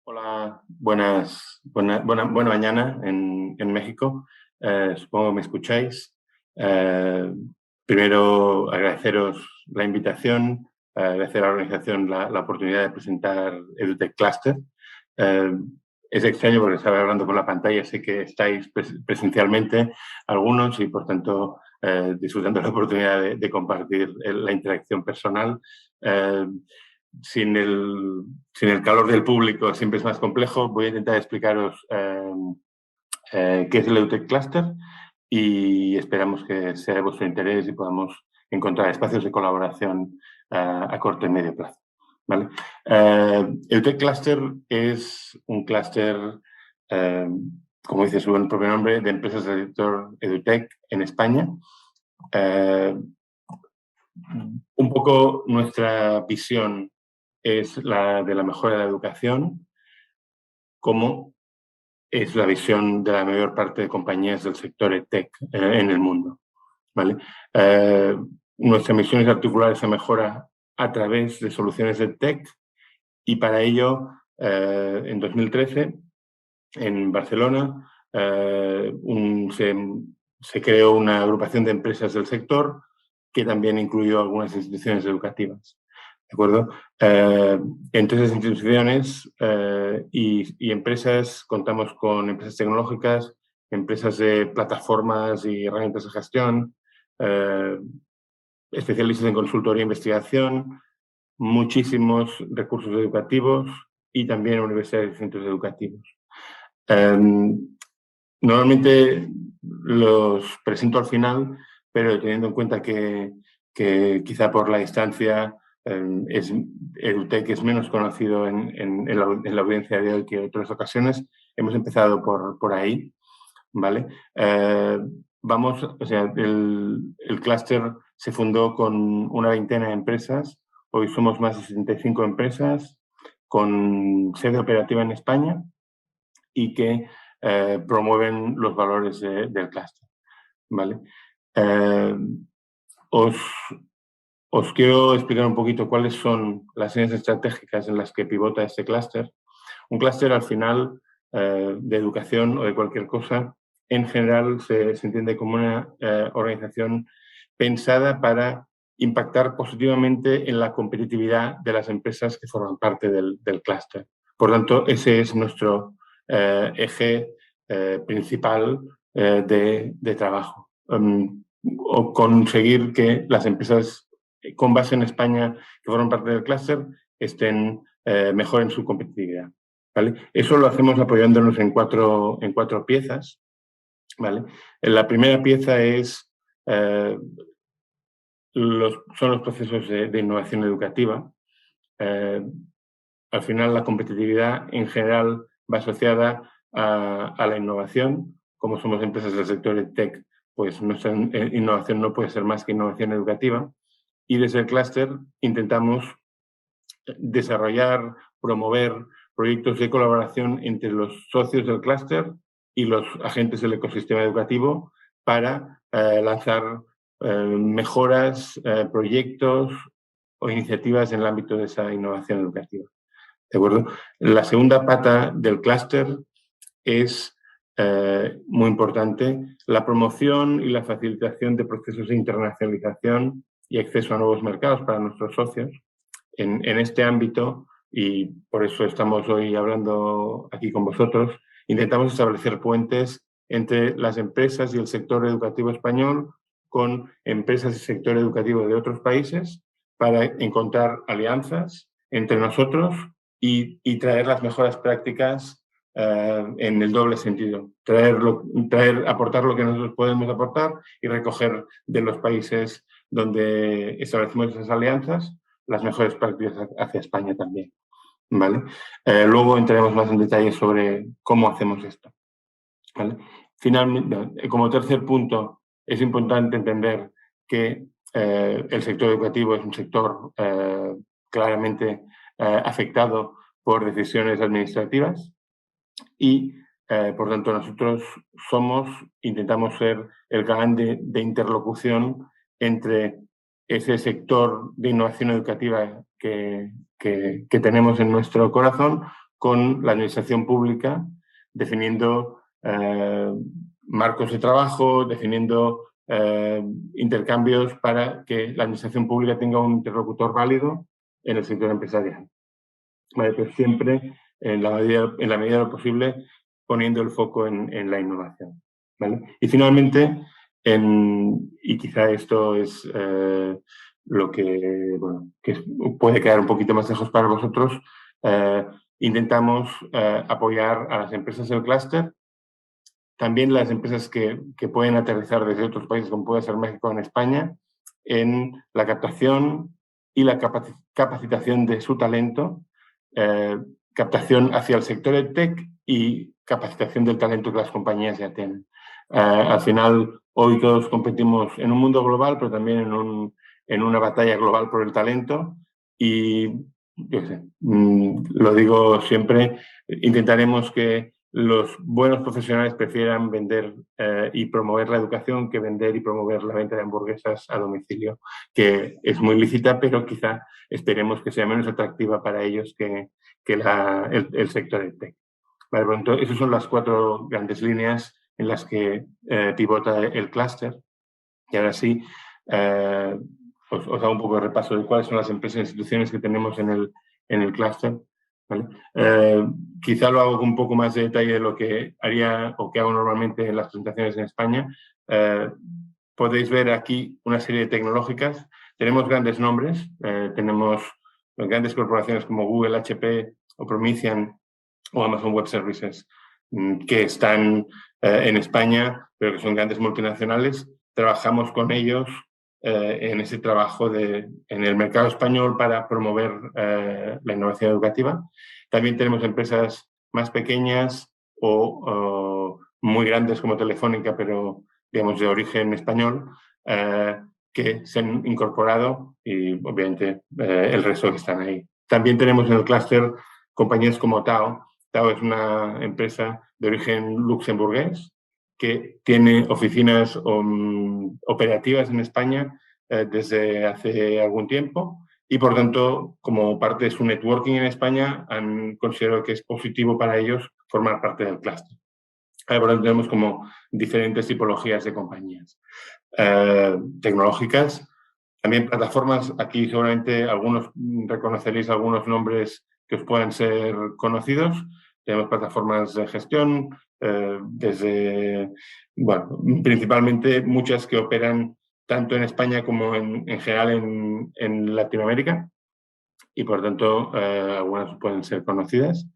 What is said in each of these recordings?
Hola, buena mañana en México. Supongo que me escucháis. Eh, Primero, agradeceros la invitación, agradecer a la organización la oportunidad de presentar EduTech Cluster. Eh, es extraño porque estaba hablando por la pantalla, sé que estáis presencialmente algunos y, por tanto, disfrutando la oportunidad de compartir la interacción personal. Eh, sin el calor del público siempre es más complejo. Voy a intentar explicaros qué es el EduTech Cluster y esperamos que sea de vuestro interés y podamos encontrar espacios de colaboración a corto y medio plazo. ¿Vale? EduTech Cluster es un clúster, como dice su propio nombre, de empresas del sector EduTech en España. Un poco nuestra visión es la de la mejora de la educación, como es la visión de la mayor parte de compañías del sector EdTech en el mundo. ¿Vale? Nuestra misión es articular esa mejora a través de soluciones EdTech y para ello, en 2013, en Barcelona, se creó una agrupación de empresas del sector que también incluyó algunas instituciones educativas. ¿De acuerdo? Entre esas instituciones y empresas contamos con empresas tecnológicas, empresas de plataformas y herramientas de gestión, especialistas en consultoría e investigación, muchísimos recursos educativos y también universidades y centros educativos. Normalmente los presento al final, pero teniendo en cuenta que quizá por la distancia EduTech es menos conocido en la audiencia de hoy que en otras ocasiones, hemos empezado por ahí, ¿vale? El clúster se fundó con una veintena de empresas, hoy somos más de 75 empresas con sede operativa en España y que promueven los valores del clúster, ¿vale? Os quiero explicar un poquito cuáles son las líneas estratégicas en las que pivota este clúster. Un clúster, al final, de educación o de cualquier cosa, en general se entiende como una organización pensada para impactar positivamente en la competitividad de las empresas que forman parte del clúster. Por tanto, ese es nuestro eje principal de trabajo. O conseguir que las empresas con base en España que forman parte del clúster estén mejor en su competitividad. ¿Vale? Eso lo hacemos apoyándonos en cuatro piezas. ¿Vale? La primera pieza son los procesos de innovación educativa. Al final, la competitividad en general va asociada a la innovación. Como somos empresas del sector EdTech, pues nuestra innovación no puede ser más que innovación educativa. Y desde el clúster intentamos desarrollar, promover proyectos de colaboración entre los socios del clúster y los agentes del ecosistema educativo para lanzar mejoras, proyectos o iniciativas en el ámbito de esa innovación educativa. ¿De acuerdo? La segunda pata del clúster es muy importante, la promoción y la facilitación de procesos de internacionalización y acceso a nuevos mercados para nuestros socios. En este ámbito, y por eso estamos hoy hablando aquí con vosotros, intentamos establecer puentes entre las empresas y el sector educativo español con empresas y sector educativo de otros países para encontrar alianzas entre nosotros y traer las mejores prácticas en el doble sentido. Aportar lo que nosotros podemos aportar y recoger de los países donde establecemos esas alianzas las mejores prácticas hacia España también. ¿Vale? Luego entraremos más en detalle sobre cómo hacemos esto. ¿Vale? Finalmente, como tercer punto, es importante entender que el sector educativo es un sector claramente afectado por decisiones administrativas y, por tanto, nosotros intentamos ser el canal de interlocución entre ese sector de innovación educativa que tenemos en nuestro corazón con la administración pública, definiendo marcos de trabajo, definiendo intercambios para que la administración pública tenga un interlocutor válido en el sector empresarial. ¿Vale? Pero siempre, en la medida de lo posible, poniendo el foco en la innovación. ¿Vale? Y finalmente, y quizá esto es lo que, bueno, que puede quedar un poquito más lejos para vosotros, intentamos apoyar a las empresas del clúster, también las empresas que pueden aterrizar desde otros países, como puede ser México en España, en la captación y la capacitación de su talento, captación hacia el sector EdTech y capacitación del talento que las compañías ya tienen. Al final, hoy todos competimos en un mundo global, pero también en una batalla global por el talento y, yo qué sé, lo digo siempre, intentaremos que los buenos profesionales prefieran vender y promover la educación que vender y promover la venta de hamburguesas a domicilio, que es muy lícita, pero quizá esperemos que sea menos atractiva para ellos que el sector EdTech. Vale, por lo tanto, esas son las 4 grandes líneas en las que pivota el clúster. Y ahora sí, os hago un poco de repaso de cuáles son las empresas e instituciones que tenemos en el clúster. ¿Vale? Quizá lo hago con un poco más de detalle de lo que haría o que hago normalmente en las presentaciones en España. Podéis ver aquí una serie de tecnológicas. Tenemos grandes nombres, tenemos grandes corporaciones como Google, HP o Promethean o Amazon Web Services, que están en España, pero que son grandes multinacionales. Trabajamos con ellos en ese trabajo en el mercado español para promover la innovación educativa. También tenemos empresas más pequeñas o muy grandes como Telefónica, pero digamos de origen español, que se han incorporado y obviamente el resto que están ahí. También tenemos en el clúster compañías como Tao. Tao es una empresa de origen luxemburgués que tiene oficinas operativas en España desde hace algún tiempo y, por tanto, como parte de su networking en España, han considerado que es positivo para ellos formar parte del clúster. Por lo tanto, tenemos como diferentes tipologías de compañías tecnológicas. También plataformas, aquí seguramente algunos reconoceréis algunos nombres que os puedan ser conocidos. Tenemos plataformas de gestión, desde, bueno, principalmente muchas que operan tanto en España como en general en Latinoamérica y, por tanto, algunas pueden ser conocidas.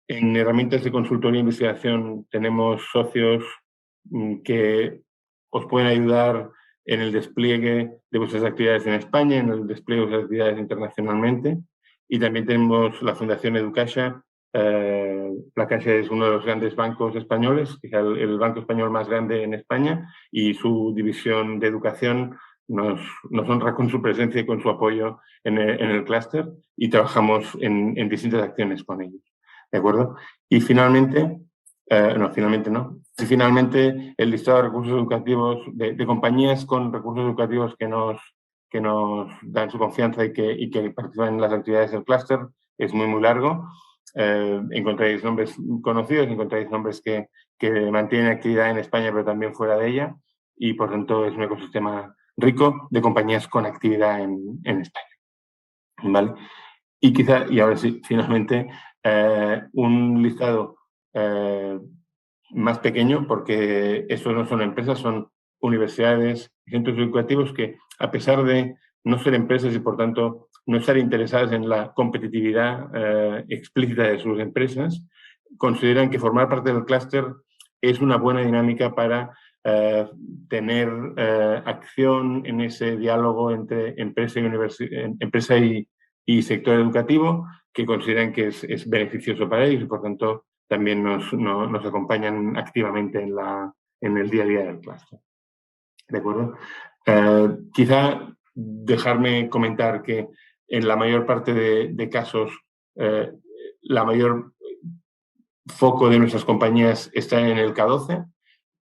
En herramientas de consultoría e investigación tenemos socios que os pueden ayudar en el despliegue de vuestras actividades en España, en el despliegue de vuestras actividades internacionalmente. Y también tenemos la Fundación Educaixa. La Caixa es uno de los grandes bancos españoles, quizá el banco español más grande en España, y su división de educación nos honra con su presencia y con su apoyo en el clúster y trabajamos en distintas acciones con ellos. ¿De acuerdo? Y finalmente, finalmente el listado de recursos educativos, de compañías con recursos educativos que nos dan su confianza y que participan en las actividades del clúster es muy, muy largo. Encontráis nombres conocidos, encontráis nombres que mantienen actividad en España, pero también fuera de ella, y por tanto es un ecosistema rico de compañías con actividad en España. ¿Vale? Y quizá, y ahora sí, finalmente, un listado más pequeño, porque estos no son empresas, son universidades y centros educativos que, a pesar de no ser empresas y, por tanto, no estar interesadas en la competitividad explícita de sus empresas, consideran que formar parte del clúster es una buena dinámica para tener acción en ese diálogo entre empresa y sector educativo, que consideran que es beneficioso para ellos y, por tanto, también nos acompañan activamente en el día a día del clúster. ¿De acuerdo? Quizá dejarme comentar que en la mayor parte de casos, la mayor foco de nuestras compañías está en el K12.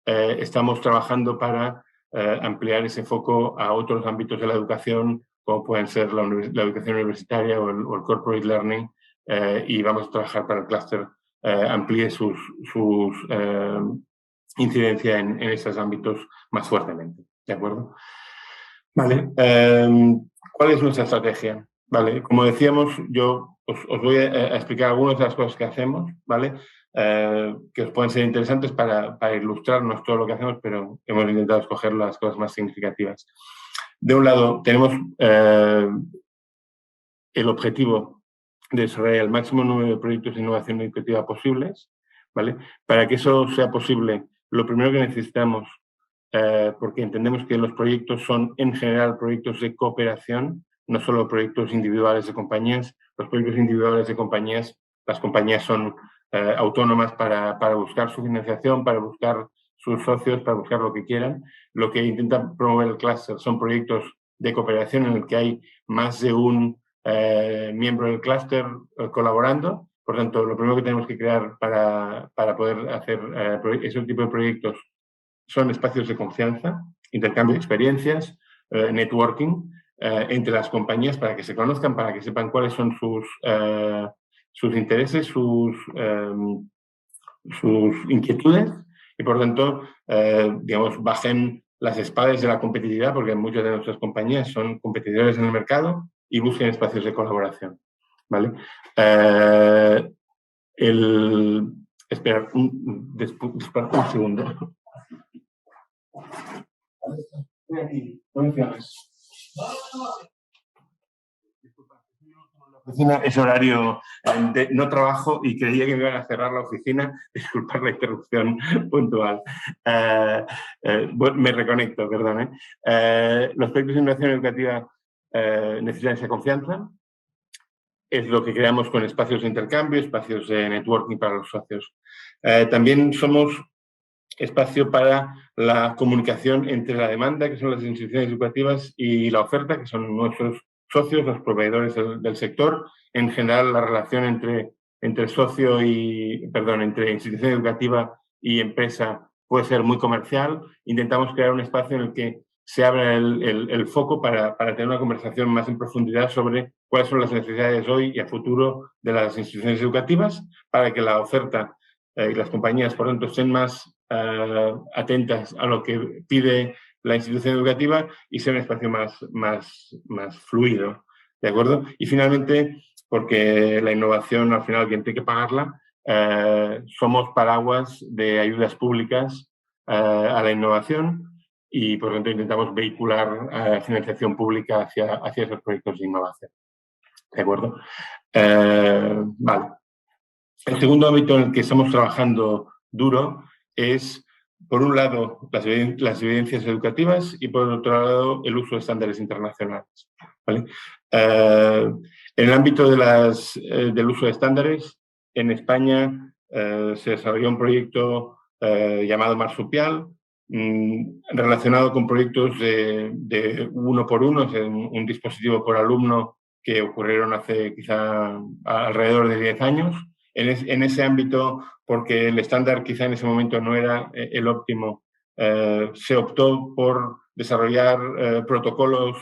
Estamos trabajando para ampliar ese foco a otros ámbitos de la educación, como pueden ser la educación universitaria o el corporate learning, y vamos a trabajar para el clúster amplíe su incidencia en esos ámbitos más fuertemente. ¿De acuerdo? Vale. ¿Cuál es nuestra estrategia? Vale. Como decíamos, yo os voy a explicar algunas de las cosas que hacemos, ¿vale? Que os pueden ser interesantes para ilustrarnos todo lo que hacemos, pero hemos intentado escoger las cosas más significativas. De un lado, tenemos el objetivo de desarrollar el máximo número de proyectos de innovación educativa posibles, ¿vale? Para que eso sea posible, lo primero que necesitamos, porque entendemos que los proyectos son en general proyectos de cooperación, no solo proyectos individuales de compañías. Los proyectos individuales de compañías, las compañías son autónomas para buscar su financiación, para buscar sus socios, para buscar lo que quieran. Lo que intenta promover el clúster son proyectos de cooperación en el que hay más de un miembro del clúster colaborando. Por tanto, lo primero que tenemos que crear para poder hacer ese tipo de proyectos son espacios de confianza, intercambio de experiencias, networking entre las compañías para que se conozcan, para que sepan cuáles son sus intereses, sus inquietudes y, por tanto, digamos, bajen las espadas de la competitividad, porque muchas de nuestras compañías son competidores en el mercado y busquen espacios de colaboración. ¿Vale? Esperar un segundo. La oficina es horario de no trabajo y creía que me iban a cerrar la oficina. Disculpad la interrupción puntual. Bueno, me reconecto, perdón. Los proyectos de innovación educativa necesitan esa confianza. Es lo que creamos con espacios de intercambio, espacios de networking para los socios. También somos espacio para la comunicación entre la demanda, que son las instituciones educativas, y la oferta, que son nuestros socios, los proveedores del sector. En general, la relación entre entre institución educativa y empresa puede ser muy comercial. Intentamos crear un espacio en el que se abra el foco para tener una conversación más en profundidad sobre cuáles son las necesidades hoy y a futuro de las instituciones educativas, para que la oferta y las compañías, por tanto, estén más atentas a lo que pide la institución educativa y sea un espacio más fluido, ¿de acuerdo? Y finalmente, porque la innovación al final quien tiene que pagarla, somos paraguas de ayudas públicas a la innovación y por lo tanto intentamos vehicular financiación pública hacia esos proyectos de innovación, ¿de acuerdo? Vale. El segundo ámbito en el que estamos trabajando duro es, por un lado, las evidencias educativas y, por otro lado, el uso de estándares internacionales. ¿Vale? En el ámbito del uso de estándares, en España se desarrolló un proyecto llamado Marsupial, relacionado con proyectos de uno por uno, un dispositivo por alumno que ocurrieron hace quizá alrededor de 10 años. En ese ámbito, porque el estándar quizá en ese momento no era el óptimo, se optó por desarrollar protocolos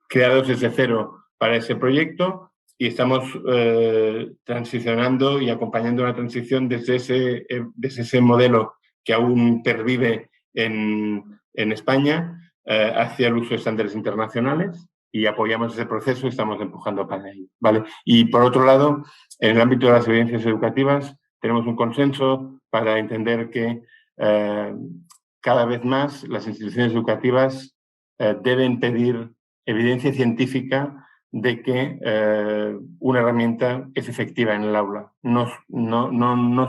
creados desde cero para ese proyecto y estamos transicionando y acompañando una transición desde ese modelo que aún pervive en España hacia el uso de estándares internacionales. Y apoyamos ese proceso y estamos empujando para ello, ¿vale? Y por otro lado, en el ámbito de las evidencias educativas, tenemos un consenso para entender que cada vez más las instituciones educativas deben pedir evidencia científica de que una herramienta es efectiva en el aula. No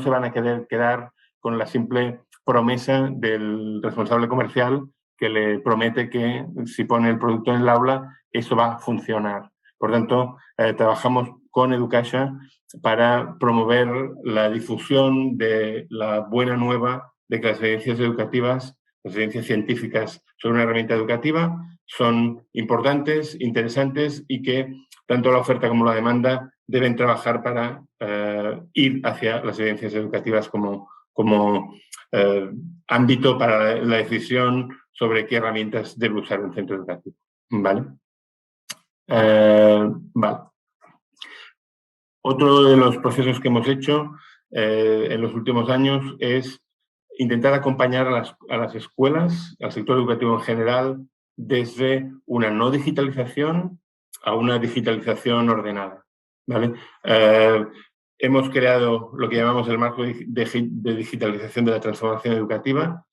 se van a quedar con la simple promesa del responsable comercial que le promete que si pone el producto en el aula, eso va a funcionar. Por tanto, trabajamos con Educaixa para promover la difusión de la buena nueva de que las evidencias educativas, las evidencias científicas sobre una herramienta educativa son importantes, interesantes y que tanto la oferta como la demanda deben trabajar para ir hacia las evidencias educativas como ámbito para la decisión sobre qué herramientas debe usar un centro educativo. ¿Vale? Vale. Otro de los procesos que hemos hecho en los últimos años es intentar acompañar a las escuelas, al sector educativo en general, desde una no digitalización a una digitalización ordenada, ¿vale? Hemos creado lo que llamamos el marco de digitalización de la transformación educativa.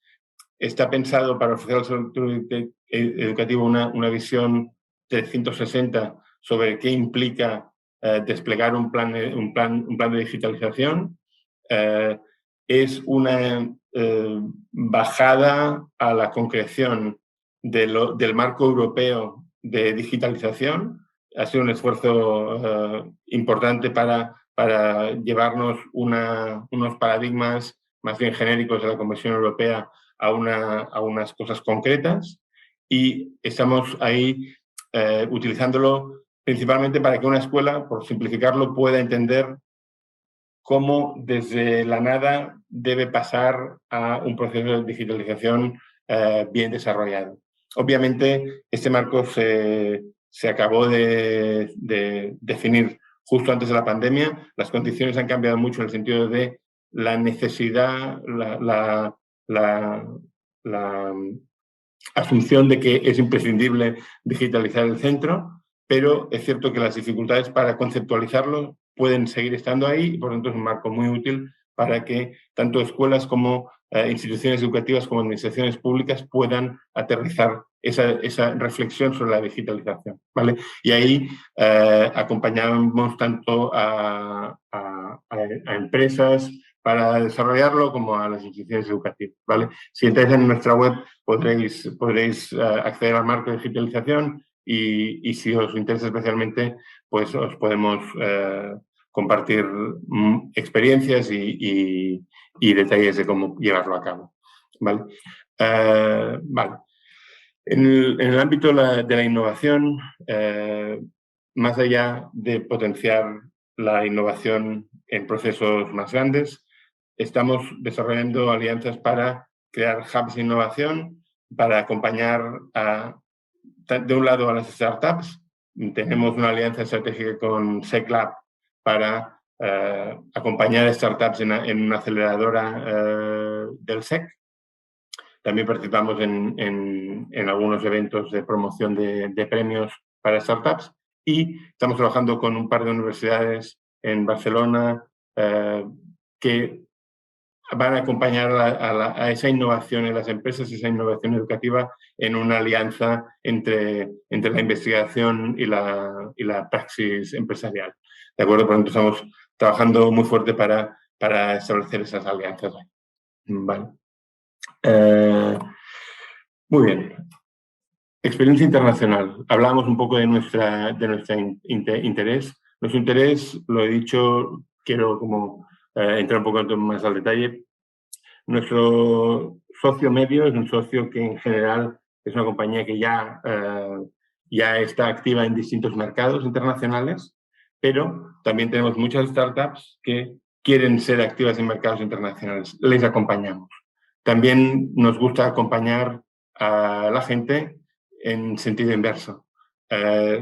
Está pensado para ofrecer al sector educativo una visión 360 sobre qué implica desplegar un plan de digitalización. Es una bajada a la concreción del marco europeo de digitalización. Ha sido un esfuerzo importante para llevarnos unos paradigmas más bien genéricos de la Comisión Europea a unas cosas concretas, y estamos ahí utilizándolo principalmente para que una escuela, por simplificarlo, pueda entender cómo desde la nada debe pasar a un proceso de digitalización bien desarrollado. Obviamente, este marco se acabó de definir justo antes de la pandemia. Las condiciones han cambiado mucho en el sentido de la necesidad, la asunción de que es imprescindible digitalizar el centro, pero es cierto que las dificultades para conceptualizarlo pueden seguir estando ahí y por lo tanto es un marco muy útil para que tanto escuelas como instituciones educativas como administraciones públicas puedan aterrizar esa reflexión sobre la digitalización, ¿vale? Y ahí acompañamos tanto a empresas para desarrollarlo como a las instituciones educativas, ¿vale? Si entráis en nuestra web podréis acceder al marco de digitalización y si os interesa especialmente, pues os podemos compartir experiencias y detalles de cómo llevarlo a cabo, ¿vale? Vale. En el ámbito de la innovación, más allá de potenciar la innovación en procesos más grandes, estamos desarrollando alianzas para crear hubs de innovación, para acompañar de un lado a las startups. Tenemos una alianza estratégica con SecLab para acompañar a startups en una aceleradora del SEC. También participamos en algunos eventos de promoción de premios para startups y estamos trabajando con un par de universidades en Barcelona que van a acompañar a esa innovación en las empresas, esa innovación educativa, en una alianza entre la investigación y la praxis empresarial. ¿De acuerdo? Por lo tanto, estamos trabajando muy fuerte para establecer esas alianzas. Vale. Muy bien. Experiencia internacional. Hablábamos un poco de nuestra interés. Nuestro interés, lo he dicho, quiero como entrar un poco más al detalle. Nuestro socio medio es un socio que en general es una compañía que ya está activa en distintos mercados internacionales, pero también tenemos muchas startups que quieren ser activas en mercados internacionales. Les acompañamos. También nos gusta acompañar a la gente en sentido inverso.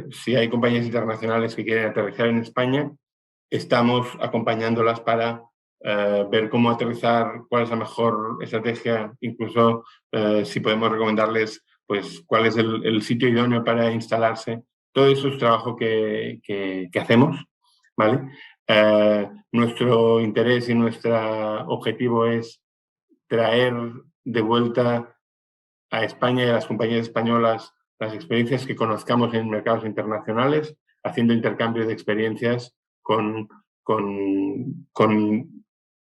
Si hay compañías internacionales que quieren aterrizar en España, estamos acompañándolas para ver cómo aterrizar, cuál es la mejor estrategia, incluso si podemos recomendarles pues, cuál es el sitio idóneo para instalarse. Todo eso es trabajo que hacemos, ¿vale? Nuestro interés y nuestro objetivo es traer de vuelta a España y a las compañías españolas las experiencias que conozcamos en mercados internacionales, haciendo intercambio de experiencias con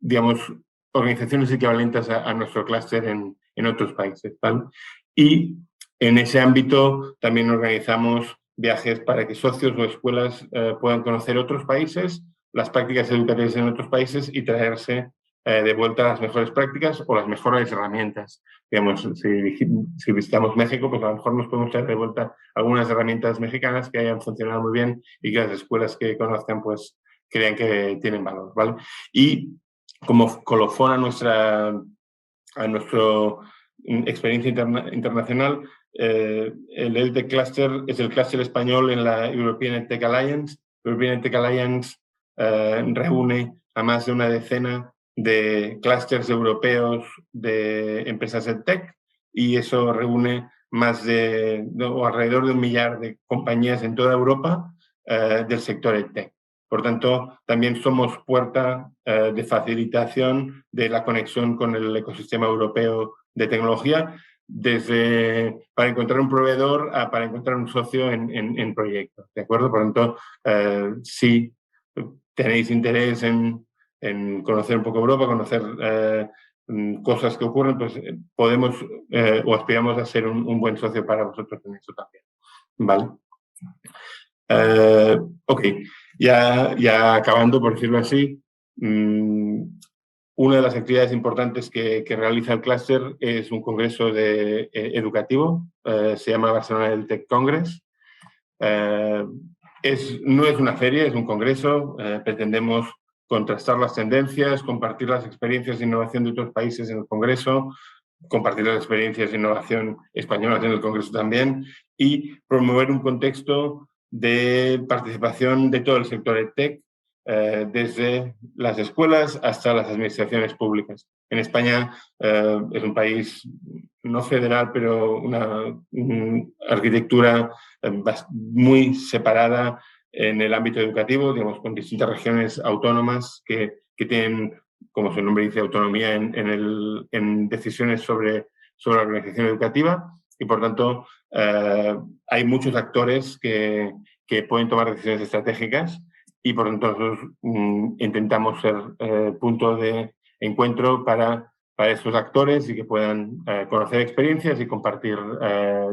digamos, organizaciones equivalentes a nuestro clúster en otros países, ¿vale? Y en ese ámbito también organizamos viajes para que socios o escuelas puedan conocer otros países, las prácticas educativas en otros países y traerse de vuelta las mejores prácticas o las mejores herramientas. Digamos, si visitamos México, pues a lo mejor nos podemos traer de vuelta algunas herramientas mexicanas que hayan funcionado muy bien y que las escuelas que conozcan pues crean que tienen valor, ¿vale? Y como colofón a nuestro experiencia internacional. El EdTech Cluster es el clúster español en la European EdTech Alliance. European EdTech Alliance reúne a más de una decena de clústeres europeos de empresas EdTech, y eso reúne o alrededor de 1 millar de compañías en toda Europa del sector EdTech. Por tanto, también somos puerta de facilitación de la conexión con el ecosistema europeo de tecnología, para encontrar un proveedor para encontrar un socio en proyectos, ¿de acuerdo? Por tanto, si tenéis interés en conocer un poco Europa, conocer cosas que ocurren, pues podemos o aspiramos a ser un buen socio para vosotros en eso también, ¿vale? Ok, ya acabando, por decirlo así, una de las actividades importantes que realiza el clúster es un congreso educativo, se llama Barcelona EdTech Congress. No es una feria, es un congreso. Pretendemos contrastar las tendencias, compartir las experiencias de innovación de otros países en el congreso, compartir las experiencias de innovación españolas en el congreso también, y promover un contexto de participación de todo el sector EdTech, desde las escuelas hasta las administraciones públicas. En España es un país no federal, pero una arquitectura muy separada en el ámbito educativo, digamos, con distintas regiones autónomas que tienen, como su nombre dice, autonomía en decisiones sobre la organización educativa, y por tanto hay muchos actores que pueden tomar decisiones estratégicas, y por tanto nosotros intentamos ser punto de encuentro para estos actores y que puedan conocer experiencias y compartir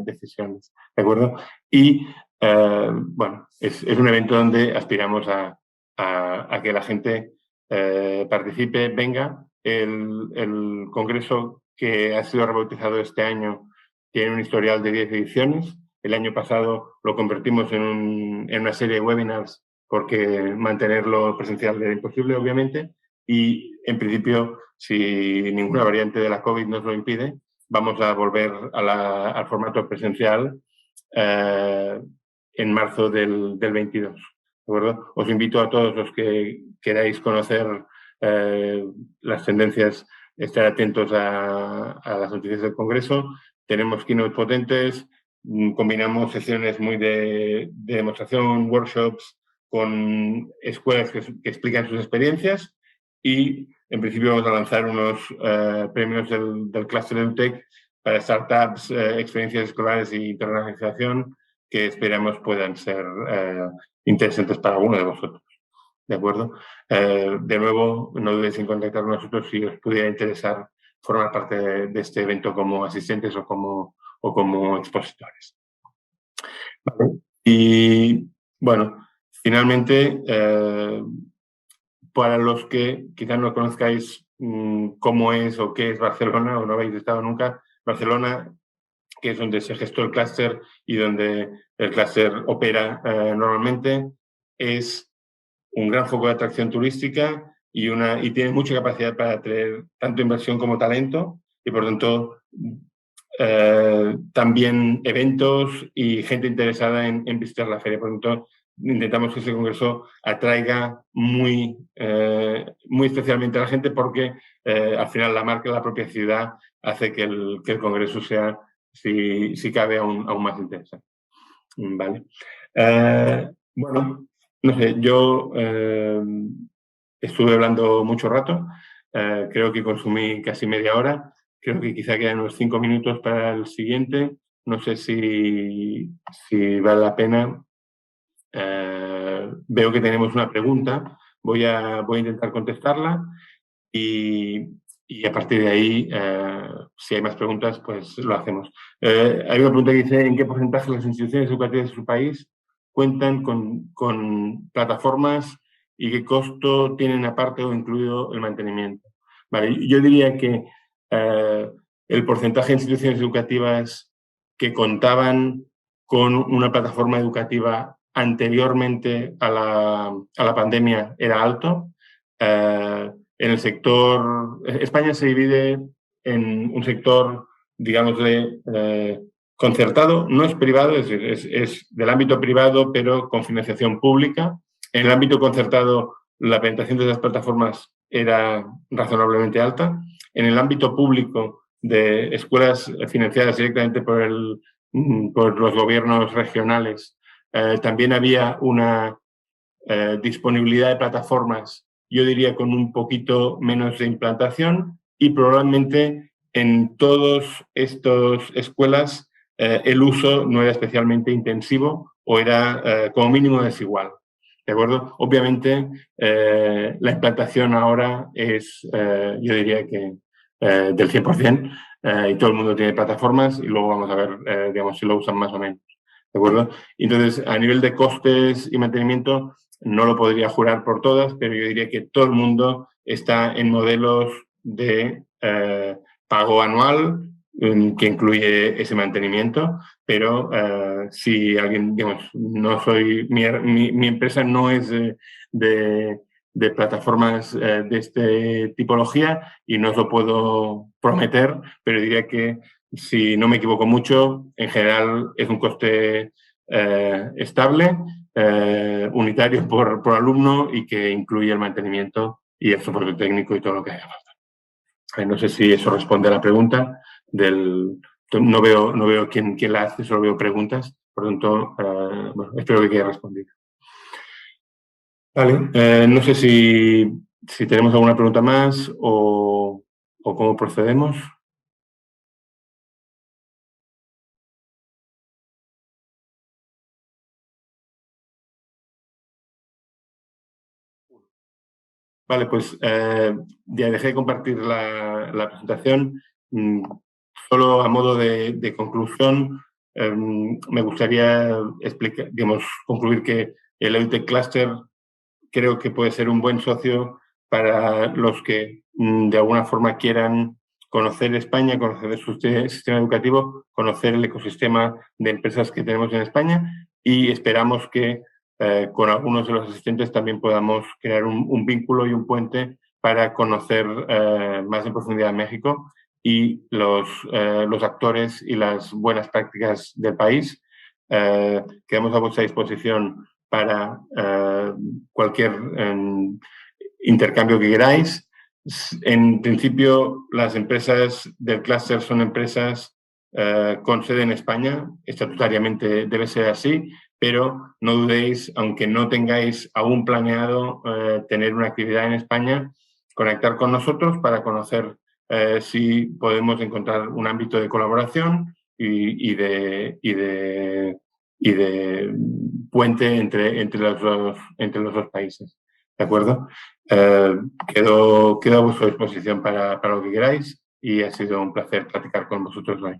decisiones, ¿de acuerdo? Y bueno, es un evento donde aspiramos a que la gente participe, venga. El congreso, que ha sido rebautizado este año, tiene un historial de 10 ediciones. El año pasado lo convertimos en una serie de webinars, porque mantenerlo presencial era imposible, obviamente, y en principio, si ninguna variante de la COVID nos lo impide, vamos a volver al formato presencial en marzo del 22. ¿De acuerdo? Os invito a todos los que queráis conocer las tendencias, estar atentos a las noticias del Congreso. Tenemos keynote potentes, combinamos sesiones muy de demostración, workshops, con escuelas que explican sus experiencias, y en principio vamos a lanzar unos premios del Cluster EdTech para startups, experiencias escolares e internacionalización, que esperamos puedan ser interesantes para alguno de vosotros. ¿De acuerdo? De nuevo, no dudéis en contactar con nosotros si os pudiera interesar formar parte de este evento como asistentes o como expositores. ¿Vale? Y bueno, finalmente, para los que quizás no conozcáis cómo es o qué es Barcelona, o no habéis estado nunca, Barcelona, que es donde se gestó el clúster y donde el clúster opera normalmente, es un gran foco de atracción turística y tiene mucha capacidad para atraer tanto inversión como talento, y por tanto también eventos y gente interesada en visitar la feria. Por lo tanto, intentamos que ese congreso atraiga muy especialmente a la gente, porque al final la marca de la propia ciudad hace que el congreso sea, si cabe, aún más interesante. Vale. Bueno, no sé, yo estuve hablando mucho rato, creo que consumí casi media hora. Creo que quizá quedan unos 5 minutos para el siguiente. No sé si vale la pena. Veo que tenemos una pregunta. Voy a intentar contestarla, y a partir de ahí, si hay más preguntas, pues lo hacemos. Hay una pregunta que dice: ¿en qué porcentaje las instituciones educativas de su país cuentan con plataformas y qué costo tienen aparte o incluido el mantenimiento? Vale, yo diría que el porcentaje de instituciones educativas que contaban con una plataforma educativa anteriormente a la pandemia era alto. En el sector, España se divide en un sector digámosle, concertado, no es privado, es decir, es del ámbito privado, pero con financiación pública. En el ámbito concertado, la penetración de las plataformas era razonablemente alta. En el ámbito público, de escuelas financiadas directamente por los gobiernos regionales, también había una disponibilidad de plataformas, yo diría, con un poquito menos de implantación, y probablemente en todas estas escuelas el uso no era especialmente intensivo o era como mínimo desigual. ¿De acuerdo? Obviamente la implantación ahora es, yo diría que del 100%, y todo el mundo tiene plataformas y luego vamos a ver, digamos, si lo usan más o menos. ¿De acuerdo? Entonces, a nivel de costes y mantenimiento, no lo podría jurar por todas, pero yo diría que todo el mundo está en modelos de pago anual, que incluye ese mantenimiento, pero si alguien, digamos, no soy, mi empresa no es de plataformas de esta tipología y no os lo puedo prometer, pero diría que, si no me equivoco mucho, en general es un coste estable, unitario por alumno, y que incluye el mantenimiento y el soporte técnico y todo lo que haga falta. No sé si eso responde a la pregunta del... No veo quién la hace, solo veo preguntas. Por lo tanto, bueno, espero que quede respondido. Vale, no sé si tenemos alguna pregunta más o cómo procedemos. Vale, pues ya dejé de compartir la presentación. Solo a modo de conclusión, me gustaría explicar, digamos, concluir que el EdTech Cluster creo que puede ser un buen socio para los que de alguna forma quieran conocer España, conocer su sistema educativo, conocer el ecosistema de empresas que tenemos en España, y esperamos que con algunos de los asistentes también podamos crear un vínculo y un puente para conocer más en profundidad México y los actores y las buenas prácticas del país. Quedamos a vuestra disposición para cualquier intercambio que queráis. En principio, las empresas del clúster son empresas con sede en España, estatutariamente debe ser así, pero no dudéis, aunque no tengáis aún planeado tener una actividad en España, conectar con nosotros para conocer si podemos encontrar un ámbito de colaboración y de puente entre los dos países. ¿De acuerdo? Quedo a vuestra disposición para lo que queráis, y ha sido un placer platicar con vosotros hoy.